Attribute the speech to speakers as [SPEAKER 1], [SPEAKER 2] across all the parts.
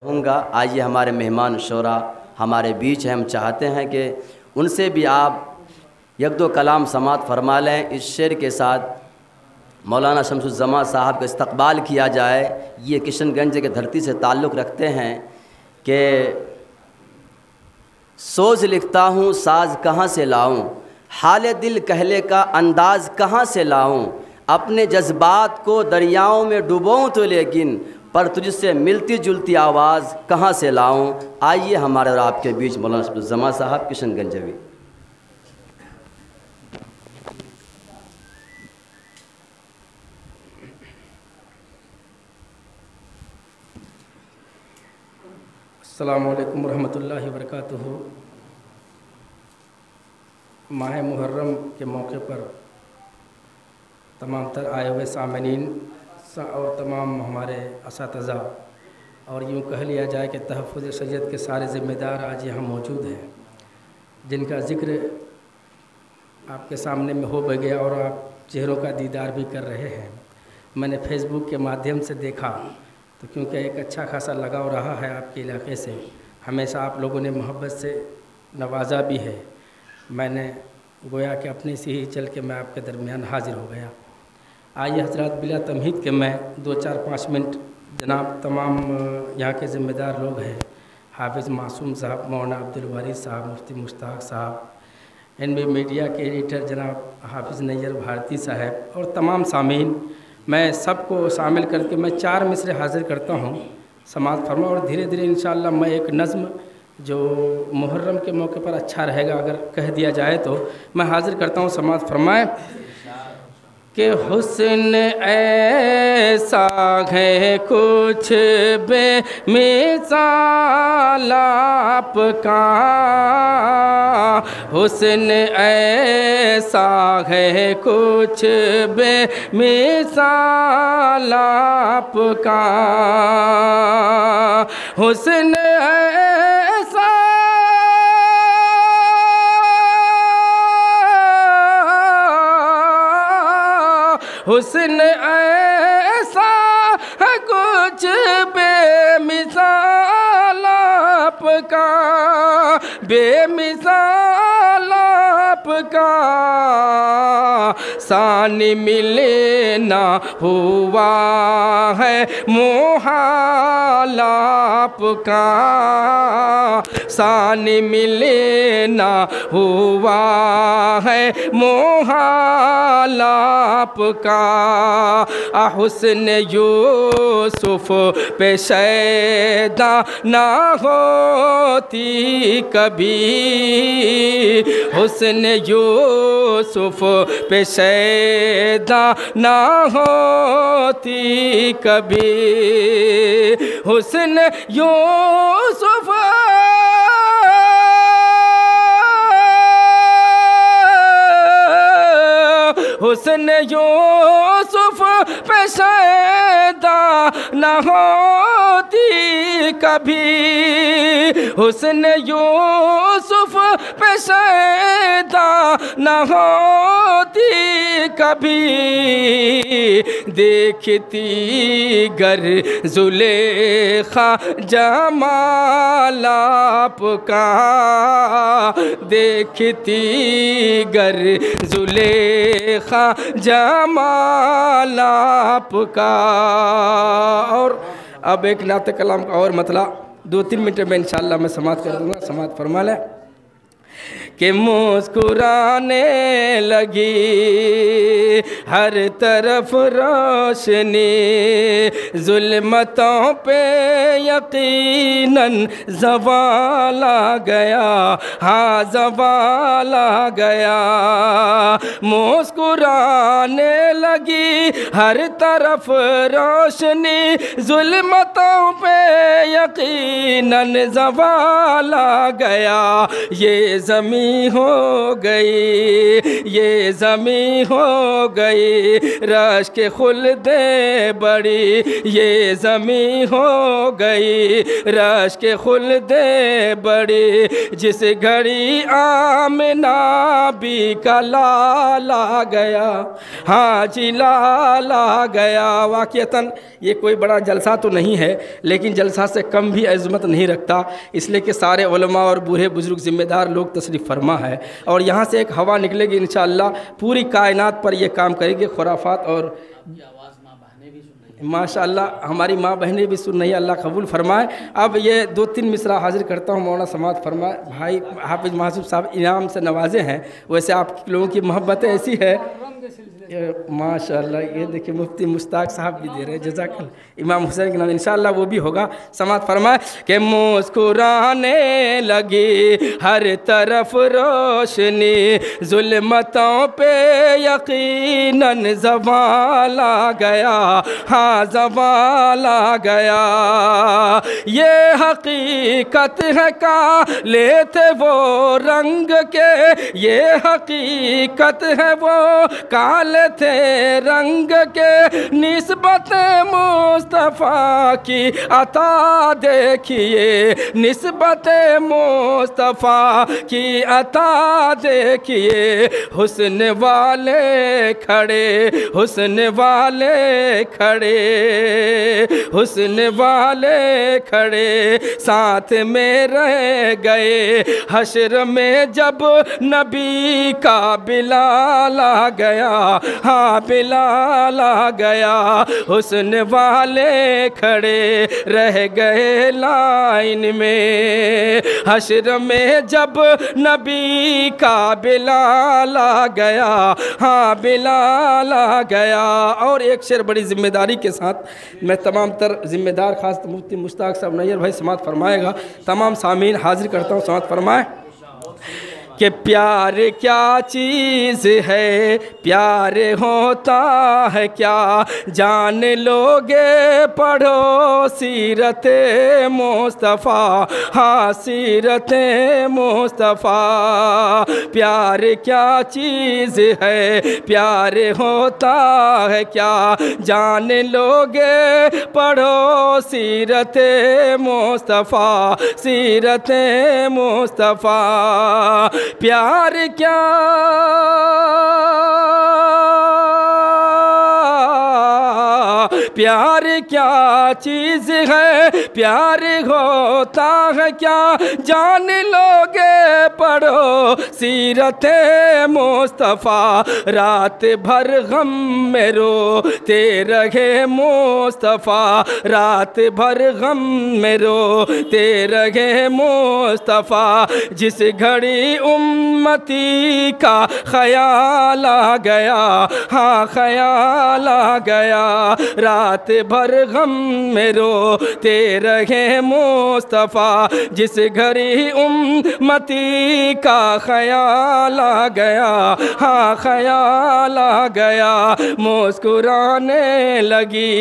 [SPEAKER 1] होगा। आइए हमारे मेहमान शोरा हमारे बीच हैं, हम चाहते हैं कि उनसे भी आप एक दो कलाम समात फरमा लें। इस शेर के साथ मौलाना शमसुज़्ज़मा साहब का इस्तकबाल किया जाए। ये किशनगंज के धरती से ताल्लुक़ रखते हैं कि सोच लिखता हूँ साज कहाँ से लाऊं, हाल दिल कहले का अंदाज़ कहाँ से लाऊं, अपने जज्बात को दरियाओं में डुबोऊं तो लेकिन पर तुझसे मिलती जुलती आवाज़ कहाँ से लाऊं। आइए हमारे और आपके बीच मौलाना शमसुज़्ज़मा साहब किशनगंजवी।
[SPEAKER 2] अस्सलामु अलैकुम रहमतुल्लाहि व बरकातुहू। माह मुहर्रम के मौके पर तमाम तर आए हुए सामनीन और तमाम हमारे असातिज़ा और यूँ कह लिया जाए कि तहफ़्फ़ुज़ शरीयत के सारे ज़िम्मेदार आज यहाँ मौजूद हैं, जिनका ज़िक्र आपके सामने में हो गया और आप चेहरों का दीदार भी कर रहे हैं। मैंने फ़ेसबुक के माध्यम से देखा तो क्योंकि एक अच्छा खासा लगाव रहा है आपके इलाके से, हमेशा आप लोगों ने मोहब्बत से नवाजा भी है। मैंने गोया कि अपने से ही चल के मैं आपके दरमियान हाज़िर हो गया। आइए हज़रात, बिला तमहीद के मैं 2-4-5 मिनट जनाब तमाम यहाँ के ज़िम्मेदार लोग हैं, हाफिज़ मासूम साहब, मौलाना अब्दुल वारिस साहब, मुफ्ती मुश्ताक साहब, एनबी मीडिया के एडिटर जनाब हाफिज़ नैयर भारती साहब और तमाम सामीन, मैं सबको शामिल करके मैं 4 मिसरे हाज़िर करता हूँ। समात फरमा और धीरे धीरे इंशाअल्लाह मैं एक नज़्म जो मुहर्रम के मौके पर अच्छा रहेगा अगर कह दिया जाए तो मैं हाज़िर करता हूँ। समात फरमाए कि हुस्न ऐसा है कुछ बेमिसाल आपका, हुस्न ऐसा है कुछ बेमिसाल आपका, हुस्न ऐसा हुस्न ऐसा है कुछ बेमिसाल आपका, बेमिसाल आपका, सानी मिले ना हुआ है मुहाल आपका, सानी मिले ना हुआ है मुहाल आपका, हुस्न यूसुफ पे शैदा ना होती कभी, हुस्न यूसुफ पे शैदा ना होती कभी, हुस्न यूसुफ हुस्न यूसुफ पे शैदा न होती कभी, हुस्न यूसुफ पे शैदा न होती कभी, देखती गर जुलेखा जमाल आपका, देखती गर जुलेखा जमाल आपका। और अब एक नात कलाम का और मतला 2-3 मिनट में इंशाअल्लाह मैं समात कर दूँगा। समात फरमा लें कि मुस्कुराने लगी हर तरफ रोशनी, जुल्मतों पे यकीनन ज़वाल आ गया, हाँ ज़वाल आ गया, मुस्कुराने लगी हर तरफ रोशनी, जुल्मतों पे यकीनन ज़वाल आ गया, ये ज़मीं हो गई, ये ज़मीं हो गई रश के खुल्दे बड़ी, ये ज़मीं हो गई रश के खुल्दे बड़ी, जिस घड़ी आमना भी का लाल आ गया, हाँ जी लाल आ गया। वाक़ियतन ये कोई बड़ा जलसा तो नहीं है, लेकिन जलसा से कम भी अज़मत नहीं रखता, इसलिए कि सारे उलमा और बूढ़े बुजुर्ग ज़िम्मेदार लोग तशरीफ़ फरमा है और यहाँ से एक हवा निकलेगी इंशाअल्लाह, पूरी कायनात पर ये काम करेगी। खुराफात और माशाअल्लाह हमारी माँ बहनें भी सुन रही है, अल्लाह कबूल फरमाए। अब ये 2-3 मिसरा हाजिर करता हूँ, मौलाना समात फरमाए। भाई हाफिज़ महसूब साहब इनाम से नवाजे हैं, वैसे आप लोगों की मोहब्बत ऐसी है माशाअल्लाह। ये देखिए मुफ्ती मुश्ताक साहब भी दे रहे हैं, जज़ाकल्लाह। इमाम हुसैन के नाम इंशाअल्लाह वो भी होगा। समात फरमाए कि मुस्कुराने लगी हर तरफ रोशनी, जुल्मतों पे यकीनन ज़वाल आ गया, हाँ ज़वाल आ गया। ये हकीकत है का लेते वो रंग के, ये हकीकत है वो काले थे रंग के, निस्बत मुस्तफ़ा की अता देखिए, निस्बत मुस्तफ़ा की अता देखिए। हुस्न वाले खड़े, हुस्न वाले खड़े, हुस्न वाले खड़े साथ में रह गए। हश्र में जब नबी का बिलाल आ गया, हाँ बिलाल आ गया। हुस्न वाले खड़े रह गए लाइन में, हश्र में जब नबी का बिलाल आ गया, हाँ बिलाल आ गया। और एक शेर बड़ी जिम्मेदारी के साथ मैं तमाम तर जिम्मेदार खास मुफ्ती मुश्ताक साहब नैयर भाई समात फरमाएगा, तमाम सामीन हाजिर करता हूँ, समात फरमाए कि प्यार क्या चीज़ है, प्यार होता है क्या, जान लोगे पढ़ो सीरत मुस्तफ़ा, हाँ सीरत मुस्तफ़ा। प्यार क्या चीज़ है, प्यार होता है क्या, जान लोगे पढ़ो सीरत मुस्तफ़ा, सीरत मुस्तफ़ा। प्यार क्या प्यार क्या चीज़ है, प्यार होता है क्या, जान लोगे पढ़ो सीरत मुस्तफ़ा। रात भर गम में रोते रहे मुस्तफ़ा, रात भर गम में रोते रहे मुस्तफ़ा। जिस घड़ी उम्मती का ख़याल आ गया, हाँ ख़याल आ गया। रात भर गम में रोते रहे मुस्तफ़ा, जिस घड़ी उम्मती का ख़याल आ गया, हाँ ख़याल आ गया। मुस्कुराने लगी।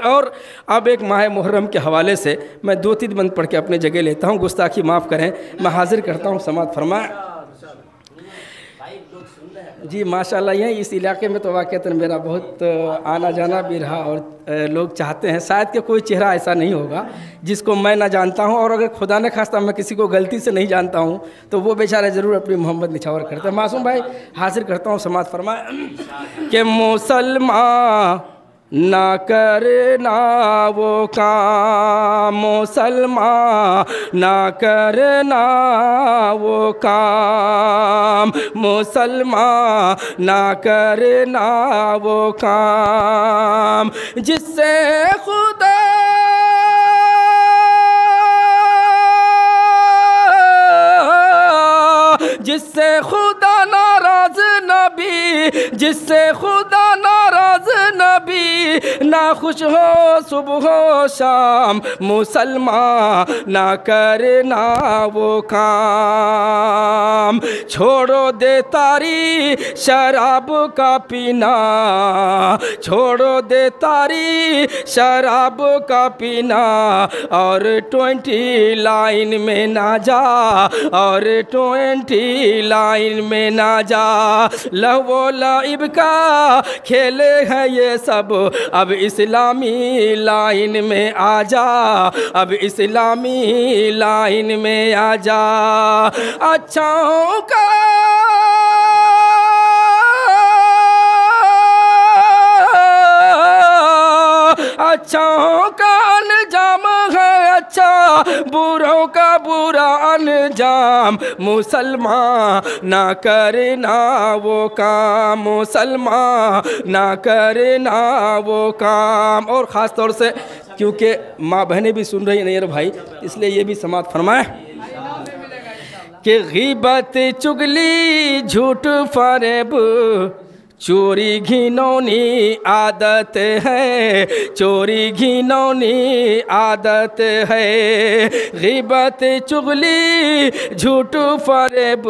[SPEAKER 2] और अब एक माह मुहर्रम के हवाले से मैं 2-3 बंद पढ़ के अपने जगह लेता हूँ, गुस्ताखी माफ़ करें। मैं हाजिर करता हूँ, समात फरमाएं। जी माशाल्लाह, यहीं इस इलाके में तो वाक़ईतन मेरा बहुत आना जाना भी रहा और लोग चाहते हैं, शायद कि कोई चेहरा ऐसा नहीं होगा जिसको मैं ना जानता हूं, और अगर खुदा न खास्ता मैं किसी को गलती से नहीं जानता हूं तो वो बेचारे ज़रूर अपनी मोहब्बत निछावर करते हैं। मासूम भाई हाजिर करता हूं, समात फरमाए कि मुसलमान ना करना वो काम, मुसलमान ना करना वो काम, मुसलमान ना करना वो काम, जिससे खुदा जिससे खुदा नाराज नबी, जिससे खुदा नाराज नबी, ना खुश हो सुबह हो शाम, मुसलमान ना करना वो काम। छोड़ो दे तारी शराब का पीना, छोड़ो दे तारी शराब का पीना, और 20 लाइन में ना जा, और 20 लाइन में ना जा। लहवो लाइब का खेले हैं ये सब, अब इस्लामी लाइन में आ जा, अब इस्लामी लाइन में आ जा। अच्छाओं का अच्छाओं का अनजान बुरों का बुरा अंजाम, मुसलमान ना करना वो काम, मुसलमान ना करना वो काम। और ख़ास तौर से क्योंकि माँ बहनें भी सुन रही नहीं यार भाई, इसलिए ये भी समात फरमाए कि ग़ीबत चुगली झूठ फरेब चोरी घिनौनी आदत है, चोरी घिनौनी आदत है। ग़ीबत चुगली झूठ फरेब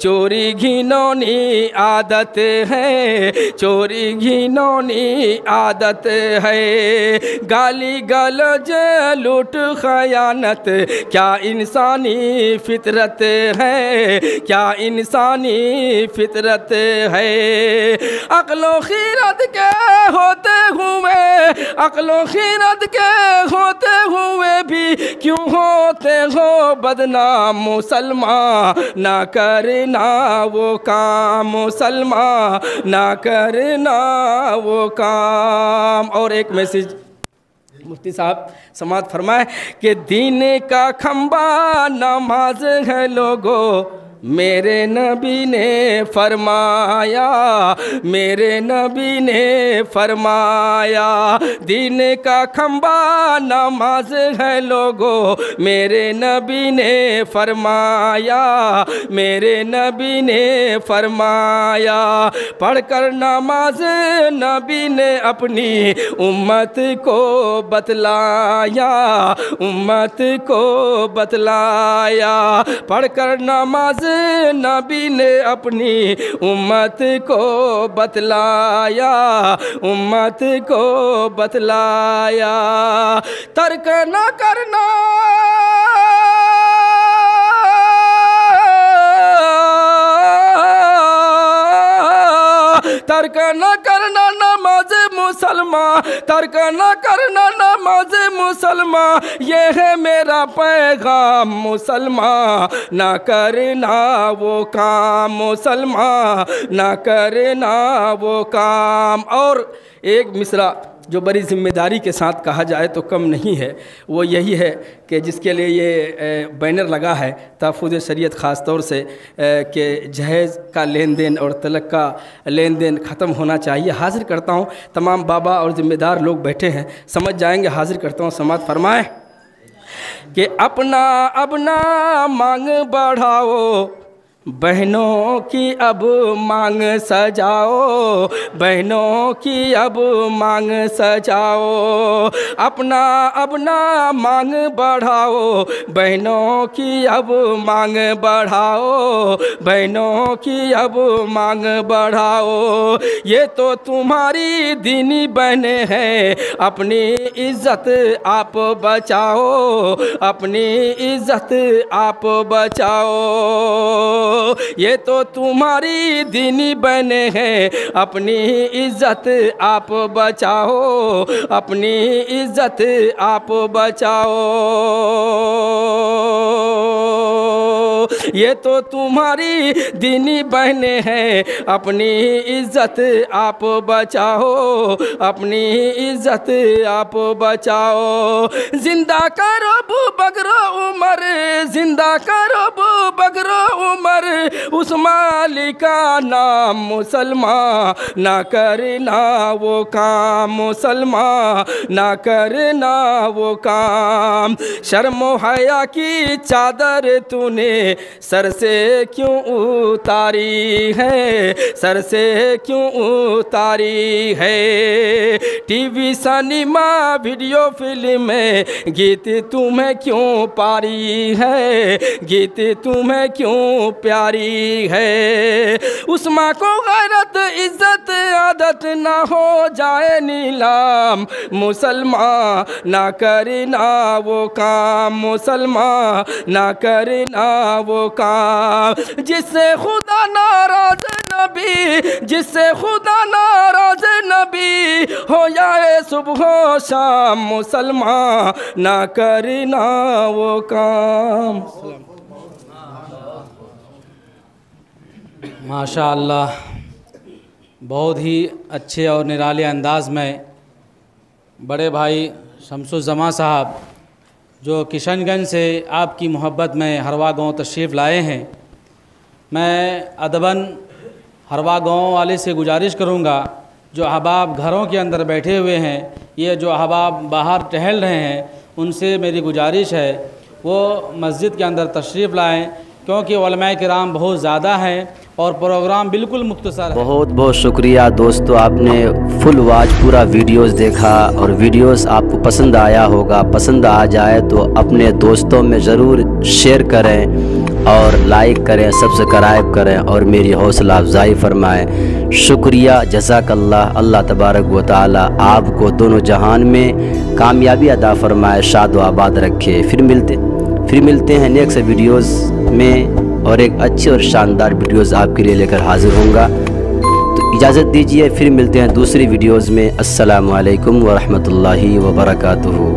[SPEAKER 2] चोरी घिनौनी आदत है, चोरी घिनौनी आदत है। गाली गलौज लूट खयानत क्या इंसानी फितरत है, क्या इंसानी फितरत है। अक्लो खीरत के होते हुए, अक्लो खीरत के होते हुए भी क्यों होते हो बदनाम, मुसलमान ना करना वो काम, मुसलमान ना करना वो काम। और एक मैसेज मुफ्ती साहब समात फरमाए कि दीन का खंबा नमाज है लोगों, मेरे नबी ने फरमाया, मेरे नबी ने फरमाया। दीन का खंबा नमाज है लोगों, मेरे नबी ने फरमाया, मेरे नबी ने फरमाया। पढ़कर नमाज नबी ने अपनी उम्मत को बतलाया, उम्मत को बतलाया। पढ़कर नमाज नबी ने अपनी उम्मत को बतलाया, उम्मत को बतलाया। तर्क न करना तर्क न करना नमाज मुसलमान, तर्क न करना नमाज मुसलमान, ये है मेरा पैगाम, मुसलमान ना करना वो काम, मुसलमान ना करना वो काम। और एक मिसरा जो बड़ी ज़िम्मेदारी के साथ कहा जाए तो कम नहीं है, वो यही है कि जिसके लिए ये बैनर लगा है तहफ़्फ़ुज़ शरीयत ख़ास तौर से कि जहेज़ का लेन देन और तलक का लेन देन ख़त्म होना चाहिए। हाज़िर करता हूँ, तमाम बाबा और ज़िम्मेदार लोग बैठे हैं, समझ जाएंगे। हाज़िर करता हूँ, समात फरमाएँ कि अपना अपना मांग बढ़ाओ, बहनों की अब मांग सजाओ, बहनों की अब मांग सजाओ। अपना अपना मांग बढ़ाओ, बहनों की अब मांग बढ़ाओ, बहनों की अब मांग बढ़ाओ। ये तो तुम्हारी दीनी बहनें हैं, अपनी इज़्ज़त आप बचाओ, अपनी इज़्ज़त आप बचाओ। ये तो तुम्हारी दीनी बहने हैं, अपनी इज़्ज़त आप बचाओ, अपनी इज़्ज़त आप बचाओ। ये तो तुम्हारी दीनी बहनें हैं, अपनी इज़्ज़त आप बचाओ, अपनी इज़्ज़त आप बचाओ। जिंदा करो अबू बकर उमर, जिंदा करो अबू बकर उमर, उस मालिक का नाम, मुसलमान ना करना वो काम, मुसलमान ना करना वो काम। शर्म हया की चादर तूने सर से क्यों उतारी है, सर से क्यों उतारी है। टीवी सिनेमा वीडियो फिल्म में गीत तुम्हें क्यों पारी है, गीत तुम्हें क्यों प्यारी है। उस माँ को गैरत इज्जत आदत ना हो जाए नीलाम, मुसलमान ना करना वो काम, मुसलमान ना करना वो काम। जिससे खुदा नाराज नबी, जिससे खुदा नाराज नबी हो जाए सुबह शाम, मुसलमान ना करना वो काम।
[SPEAKER 3] माशा अल्लाह, बहुत ही अच्छे और निराले अंदाज में बड़े भाई शमसुज़्ज़मा साहब जो किशनगंज से आपकी मोहब्बत में हरवा गांव तशरीफ़ लाए हैं। मैं अदबन हरवा गांव वाले से गुजारिश करूंगा, जो अहबाब घरों के अंदर बैठे हुए हैं, ये जो अहबाब बाहर टहल रहे हैं, उनसे मेरी गुजारिश है वो मस्जिद के अंदर तशरीफ़ लाएँ, क्योंकि उलमाए किराम बहुत ज़्यादा हैं और प्रोग्राम बिल्कुल मुख्तसर है।
[SPEAKER 1] बहुत बहुत शुक्रिया दोस्तों, आपने फुल वॉच पूरा वीडियोस देखा और वीडियोस आपको पसंद आया होगा। पसंद आ जाए तो अपने दोस्तों में ज़रूर शेयर करें और लाइक करें, सब्सक्राइब करें और मेरी हौसला अफजाई फरमाएं। शुक्रिया, जज़ाकल्लाह। अल्लाह तबारक व तआला आपको दोनों जहान में कामयाबी अदा फरमाए, शाद व आबाद रखे। फिर मिलते हैं नेक्स्ट वीडियोज़ में और एक अच्छे और शानदार वीडियोज़ आपके लिए लेकर हाजिर होऊंगा। तो इजाज़त दीजिए, फिर मिलते हैं दूसरी वीडियोज़ में। अस्सलामु अलैकुम व रहमतुल्लाहि व बरकातुहू।